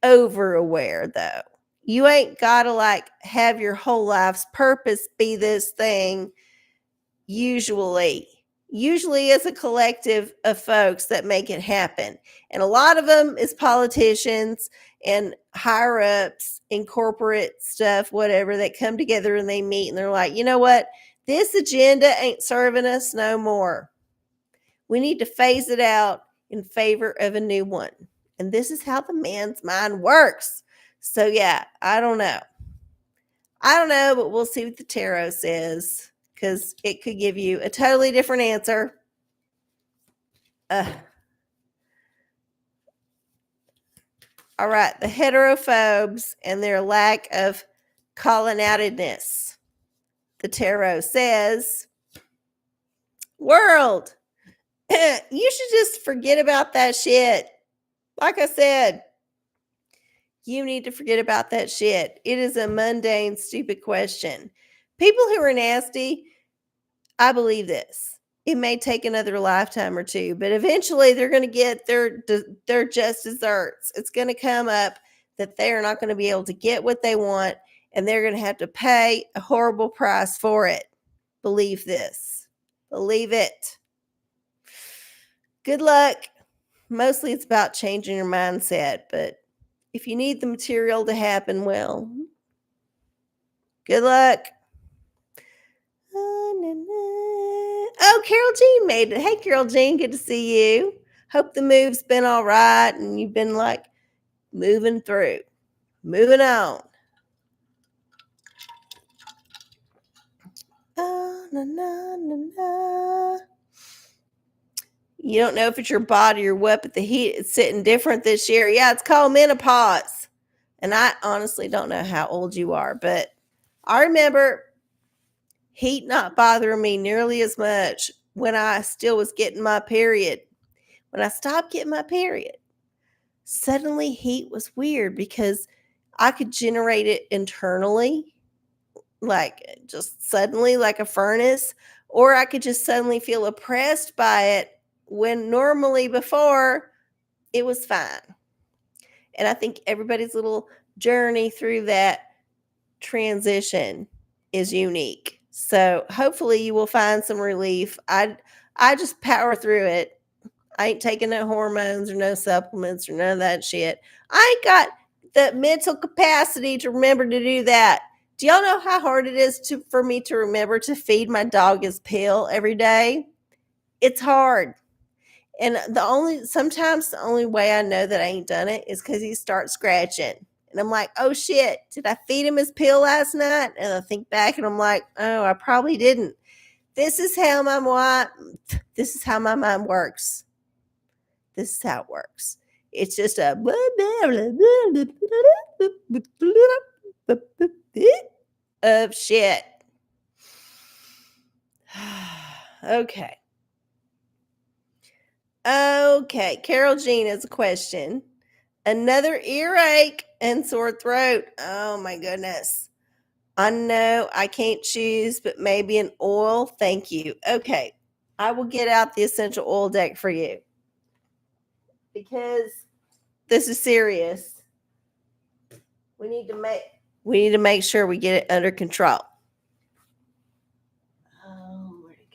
over aware though. You ain't got to like have your whole life's purpose be this thing usually. Usually it's a collective of folks that make it happen. And a lot of them is politicians and higher ups in corporate stuff, whatever, that come together and they meet and they're like, you know what? This agenda ain't serving us no more. We need to phase it out in favor of a new one. And this is how the man's mind works. So, yeah, I don't know. But we'll see what the tarot says because it could give you a totally different answer. All right, the heterophobes and their lack of calling outedness. The tarot says, world, you should just forget about that shit. Like I said, you need to forget about that shit. It is a mundane, stupid question. People who are nasty, I believe this. It may take another lifetime or two, but eventually they're going to get their just desserts. It's going to come up that they're not going to be able to get what they want, and they're going to have to pay a horrible price for it. Believe this. Believe it. Good luck. Mostly it's about changing your mindset, but if you need the material to happen, well, good luck. Oh, Carol Jean made it. Hey, Carol Jean, good to see you. Hope the move's been all right and you've been like moving through. Moving on. Na, na, na, na. You don't know if it's your body or what, but the heat is sitting different this year. Yeah, it's called menopause. And I honestly don't know how old you are, but I remember heat not bothering me nearly as much when I still was getting my period. When I stopped getting my period, suddenly heat was weird because I could generate it internally, like just suddenly, like a furnace, or I could just suddenly feel oppressed by it when normally before it was fine. And I think everybody's little journey through that transition is unique. So hopefully you will find some relief. I just power through it. I ain't taking no hormones or no supplements or none of that shit. I ain't got the mental capacity to remember to do that. Do y'all know how hard it is for me to remember to feed my dog his pill every day? It's hard. And sometimes the only way I know that I ain't done it is because he starts scratching. And I'm like, oh shit, did I feed him his pill last night? And I think back and I'm like, oh, I probably didn't. This is how my mind works. This is how it works. It's just a of shit. Okay. Okay. Carol Jean has a question. Another earache and sore throat. Oh my goodness. I know I can't choose, but maybe an oil. Thank you. Okay. I will get out the essential oil deck for you because this is serious. We need to make sure we get it under control. Oh, where'd it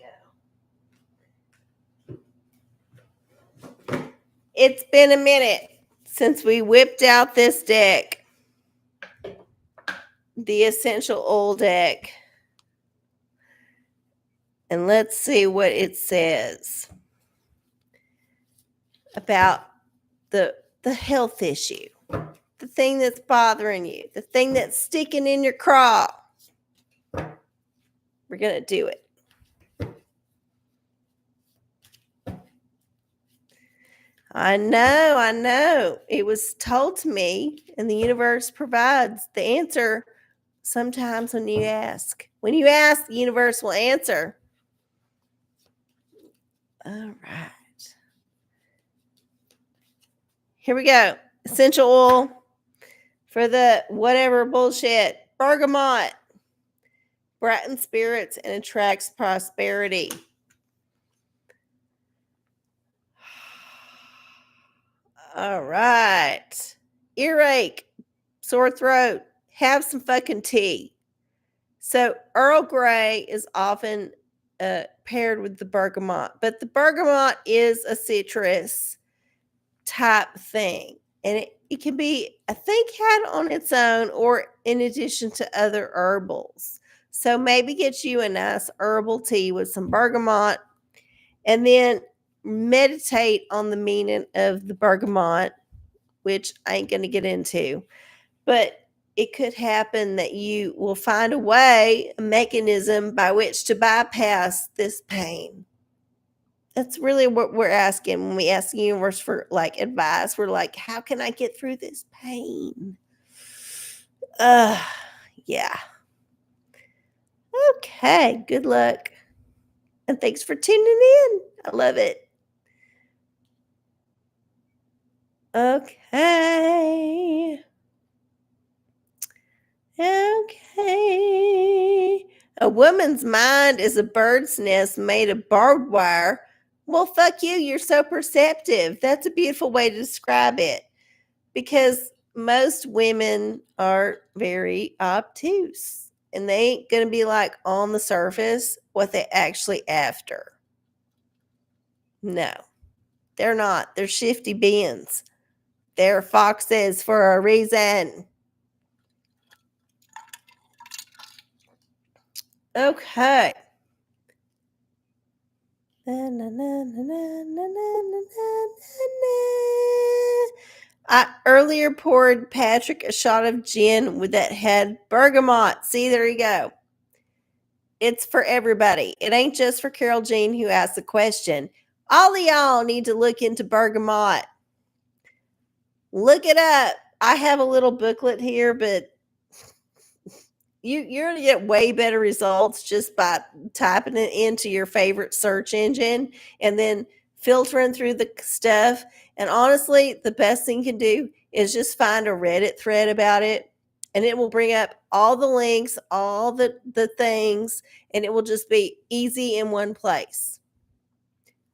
go? It's been a minute since we whipped out this deck, the essential oil deck. And let's see what it says about the health issue, the thing that's bothering you, the thing that's sticking in your craw. We're going to do it. I know. It was told to me, and the universe provides the answer sometimes when you ask. When you ask, the universe will answer. All right. Here we go. Essential oil for the whatever bullshit. Bergamot brightens spirits and attracts prosperity. All right. Earache, sore throat, have some fucking tea. So Earl Grey is often paired with the bergamot, but the bergamot is a citrus type thing. And it can be, I think, had on its own or in addition to other herbals. So maybe get you a nice herbal tea with some bergamot and then meditate on the meaning of the bergamot, which I ain't going to get into. But it could happen that you will find a mechanism by which to bypass this pain. That's really what we're asking when we ask the universe for like advice. We're like, how can I get through this pain? Yeah. Okay. Good luck. And thanks for tuning in. I love it. Okay. Okay. A woman's mind is a bird's nest made of barbed wire. Well, fuck you. You're so perceptive. That's a beautiful way to describe it because most women are very obtuse. and they ain't going to be like on the surface what they actually after. No, they're not. They're shifty beings. They're foxes for a reason. Okay. I earlier poured Patrick a shot of gin with that had bergamot. See, there you go. It's for everybody. It ain't just for Carol Jean who asked the question. All of y'all need to look into bergamot. Look it up. I have a little booklet here, but you're going to get way better results just by typing it into your favorite search engine and then filtering through the stuff. And honestly, the best thing you can do is just find a Reddit thread about it, and it will bring up all the links, all the things, and it will just be easy in one place.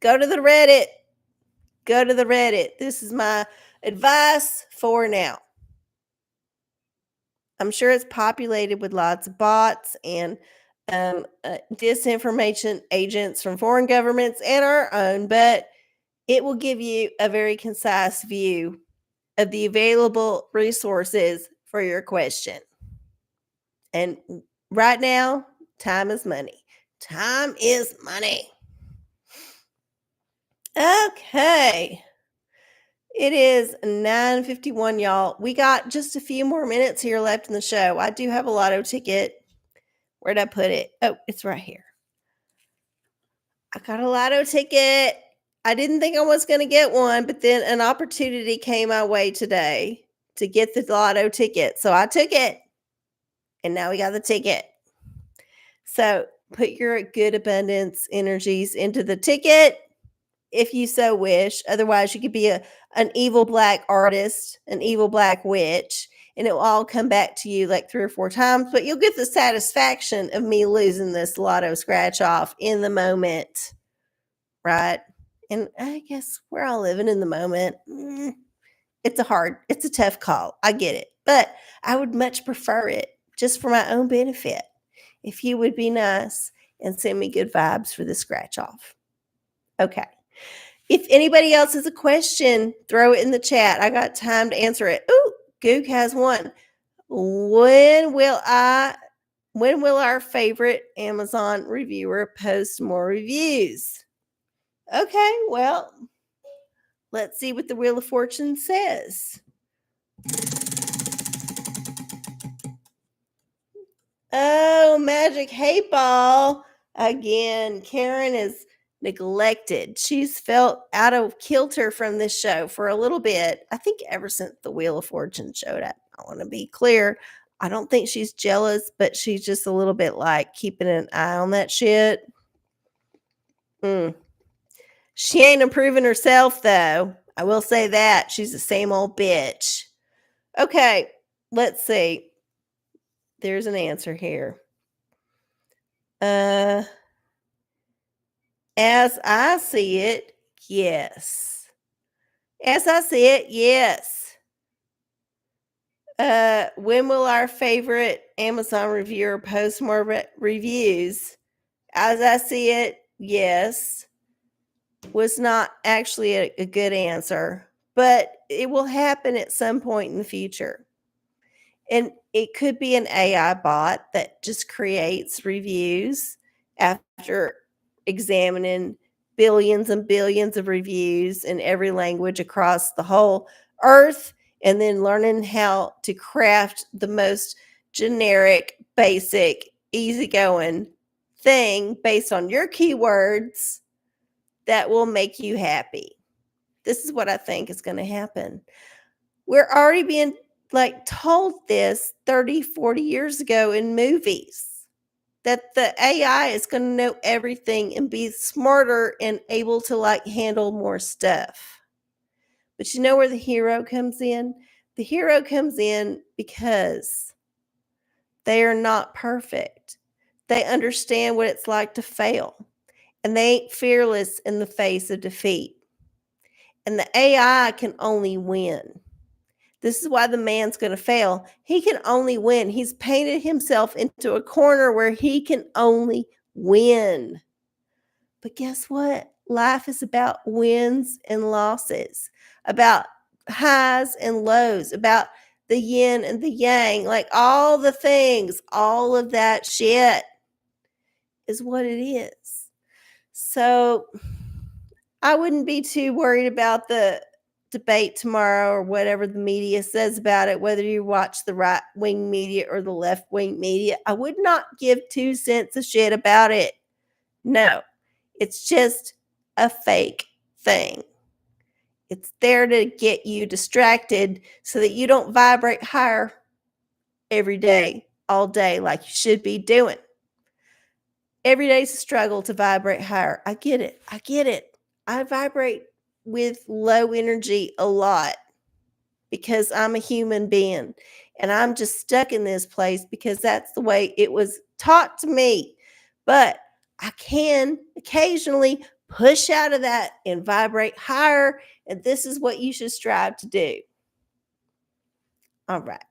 Go to the Reddit. Go to the Reddit. This is my advice for now. I'm sure it's populated with lots of bots and disinformation agents from foreign governments and our own, but it will give you a very concise view of the available resources for your question. And right now, time is money. Time is money. Okay. It is 9:51, y'all. We got just a few more minutes here left in the show. I do have a lotto ticket. Where'd I put it? Oh, it's right here. I got a lotto ticket. I didn't think I was going to get one, but then an opportunity came my way today to get the lotto ticket. So I took it, and now we got the ticket. So put your good abundance energies into the ticket if you so wish. Otherwise, you could be an evil black artist, an evil black witch, and it will all come back to you like 3 or 4 times. But you'll get the satisfaction of me losing this lotto scratch off in the moment, right? And I guess we're all living in the moment. It's a tough call. I get it. But I would much prefer it just for my own benefit if you would be nice and send me good vibes for the scratch off. Okay. If anybody else has a question, throw it in the chat. I got time to answer it. Ooh, Goog has one. When will our favorite Amazon reviewer post more reviews? Okay, well, let's see what the Wheel of Fortune says. Oh, Magic 8-Ball. Again, Karen is neglected. She's felt out of kilter from this show for a little bit. I think ever since the Wheel of Fortune showed up. I want to be clear. I don't think she's jealous, but she's just a little bit like keeping an eye on that shit. She ain't improving herself, though. I will say that. She's the same old bitch. Okay, let's see. There's an answer here. As I see it, yes. As I see it, yes. When will our favorite Amazon reviewer post more reviews? As I see it, yes. Was not actually a good answer, but it will happen at some point in the future. And it could be an AI bot that just creates reviews after examining billions and billions of reviews in every language across the whole earth, and then learning how to craft the most generic, basic, easygoing thing based on your keywords that will make you happy. This is what I think is going to happen. We're already being told this 30, 40 years ago in movies that the AI is going to know everything and be smarter and able to handle more stuff. But you know where the hero comes in? The hero comes in because they are not perfect. They understand what it's like to fail, and they ain't fearless in the face of defeat. And the AI can only win. This is why the man's going to fail. He can only win. He's painted himself into a corner where he can only win. But guess what? Life is about wins and losses, about highs and lows, about the yin and the yang, like all the things, all of that shit is what it is. So I wouldn't be too worried about the debate tomorrow or whatever the media says about it, whether you watch the right wing media or the left wing media. I would not give 2 cents a shit about it. No, it's just a fake thing. It's there to get you distracted so that you don't vibrate higher every day, all day, like you should be doing. Every day's a struggle to vibrate higher. I get it. I get it. I vibrate with low energy a lot because I'm a human being and I'm just stuck in this place because that's the way it was taught to me. But I can occasionally push out of that and vibrate higher. And this is what you should strive to do. All right.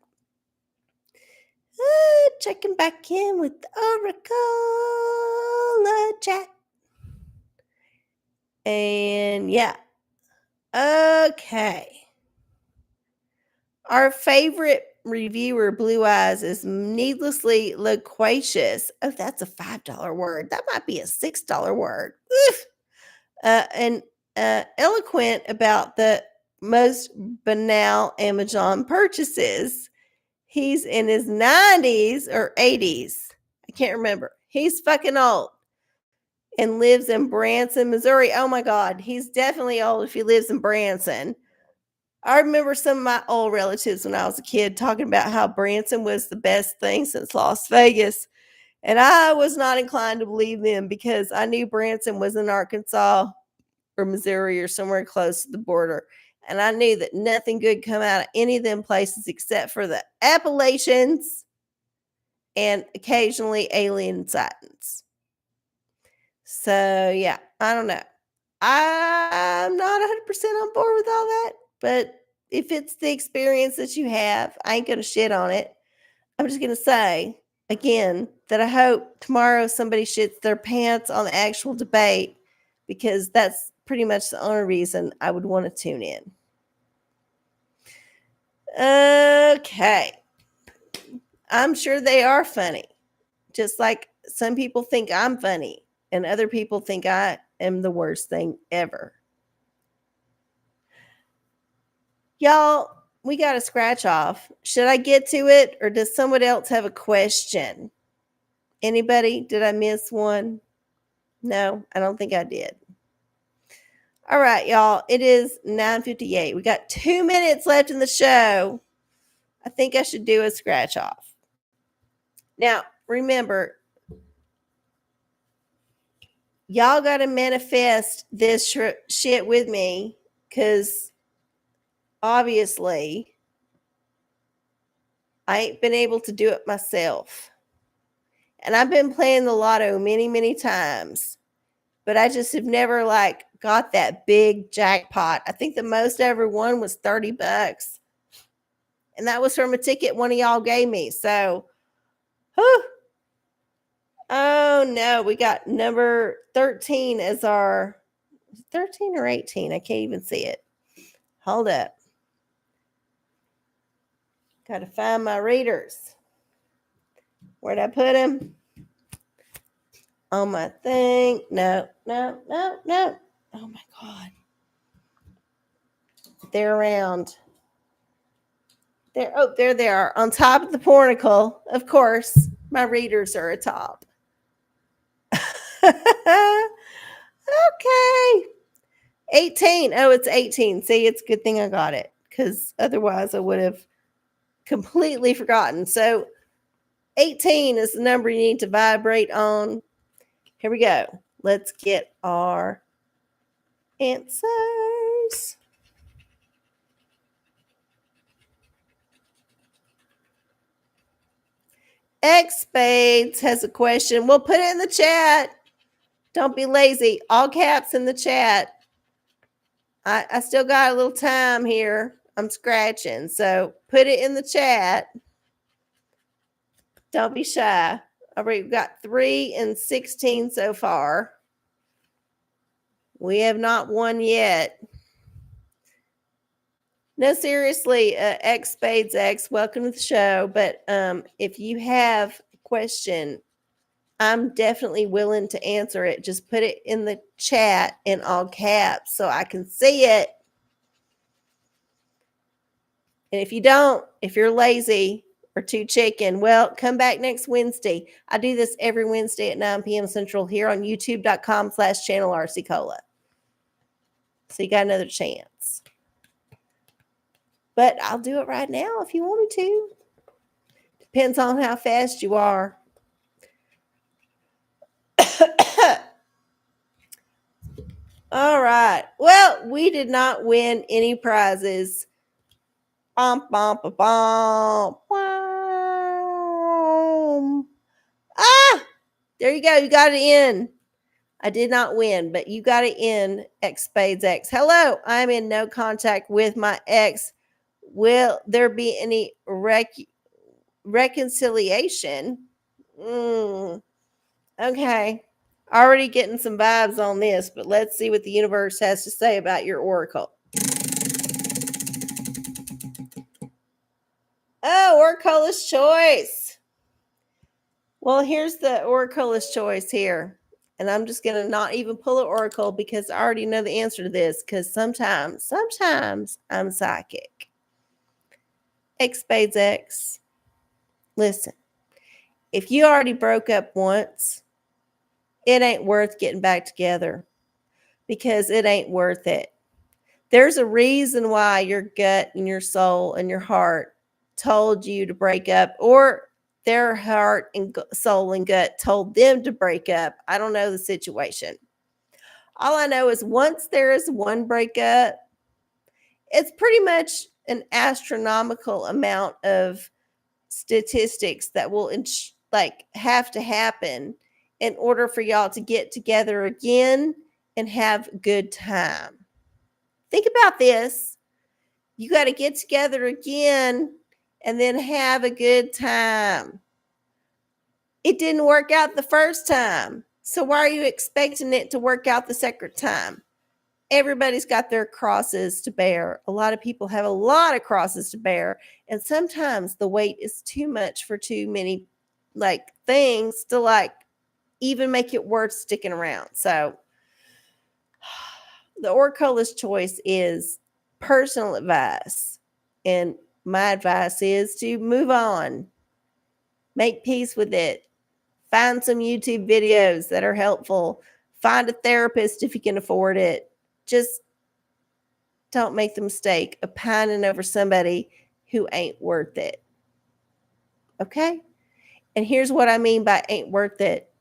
Checking back in with the OraCola chat. And yeah. Okay. Our favorite reviewer, Blue Eyes, is needlessly loquacious. Oh, that's a $5 word. That might be a $6 word. And eloquent about the most banal Amazon purchases. He's in his 90s or 80s. I can't remember. He's fucking old and lives in Branson, Missouri. Oh my God. He's definitely old if he lives in Branson. I remember some of my old relatives when I was a kid talking about how Branson was the best thing since Las Vegas. And I was not inclined to believe them because I knew Branson was in Arkansas or Missouri or somewhere close to the border. And I knew that nothing good come out of any of them places except for the Appalachians and occasionally alien sightings. So, yeah, I don't know. I'm not 100% on board with all that, but if it's the experience that you have, I ain't going to shit on it. I'm just going to say, again, that I hope tomorrow somebody shits their pants on the actual debate because that's pretty much the only reason I would want to tune in. Okay. I'm sure they are funny. Just like some people think I'm funny and other people think I am the worst thing ever. Y'all, we got a scratch off. Should I get to it or does someone else have a question? Anybody? Did I miss one? No, I don't think I did. All right, y'all. It is 9:58. We got 2 minutes left in the show. I think I should do a scratch off. Now, remember, y'all got to manifest this shit with me because obviously I ain't been able to do it myself. And I've been playing the lotto many, many times, but I just have never like got that big jackpot. I think the most I ever won was $30. And that was from a ticket one of y'all gave me. So, whew. Oh no, we got number 13 as our 13 or 18. I can't even see it. Hold up. Got to find my readers. Where'd I put them? On my thing. No. Oh my God. They're around. There they are. On top of the pornicle. Of course, my readers are atop. Okay. 18. Oh, it's 18. See, it's a good thing I got it because otherwise I would have completely forgotten. So 18 is the number you need to vibrate on. Here we go. Let's get our answers. X Spades has a question. We'll put it in the chat. Don't be lazy. All caps in the chat. I still got a little time here. I'm scratching. So put it in the chat. Don't be shy. All right, we've got 3 and 16 so far. We have not won yet. No, seriously, X Spades X, welcome to the show. But if you have a question, I'm definitely willing to answer it. Just put it in the chat in all caps so I can see it. And if you don't, if you're lazy or too chicken, well, come back next Wednesday. I do this every Wednesday at 9 p.m. Central here on youtube.com/channel RCCola. So you got another chance. But I'll do it right now if you want me to. Depends on how fast you are. All right. Well, we did not win any prizes. Bum, bum, bum, bum, bum. Ah, there you go. You got it in. I did not win, but you got it in, X Spades X. Hello, I'm in no contact with my ex. Will there be any reconciliation? Okay. Already getting some vibes on this, but let's see what the universe has to say about your oracle. Oh, OraCola's choice. Well, here's the OraCola's choice here. And I'm just going to not even pull an oracle because I already know the answer to this because sometimes I'm psychic. X Spades X. Listen, if you already broke up once, it ain't worth getting back together because it ain't worth it. There's a reason why your gut and your soul and your heart told you to break up, or their heart and soul and gut told them to break up. I don't know the situation. All I know is once there is one breakup, it's pretty much an astronomical amount of statistics that will have to happen in order for y'all to get together again and have a good time. Think about this. You got to get together again and then have a good time. It didn't work out the first time. So why are you expecting it to work out the second time? Everybody's got their crosses to bear. A lot of people have a lot of crosses to bear. And sometimes the weight is too much for too many things to even make it worth sticking around. So the OraCola's choice is personal advice. And my advice is to move on. Make peace with it. Find some YouTube videos that are helpful. Find a therapist if you can afford it. Just don't make the mistake of pining over somebody who ain't worth it. Okay? And here's what I mean by ain't worth it.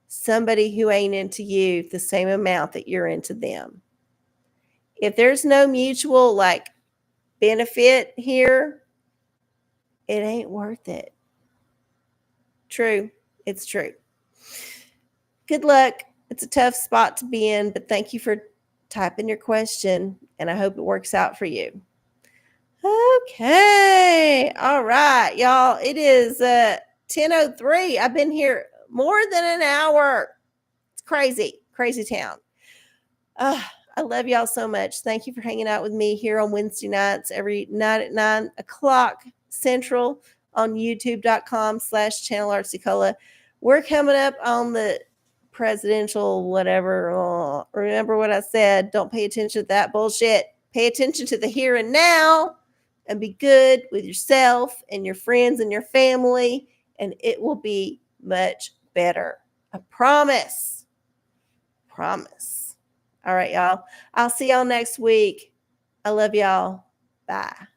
Somebody who ain't into you the same amount that you're into them. If there's no mutual benefit here, it ain't worth it. True. It's true. Good luck. It's a tough spot to be in, but thank you for typing your question, and I hope it works out for you. Okay. All right, y'all. It is 10:03. I've been here more than an hour. It's crazy. Crazy town. I love y'all so much. Thank you for hanging out with me here on Wednesday nights, every night at 9 o'clock Central on youtube.com/channel RCCola. We're coming up on the presidential whatever. Remember what I said. Don't pay attention to that bullshit. Pay attention to the here and now and be good with yourself and your friends and your family, and it will be much better. I promise. Promise. All right, y'all. I'll see y'all next week. I love y'all. Bye.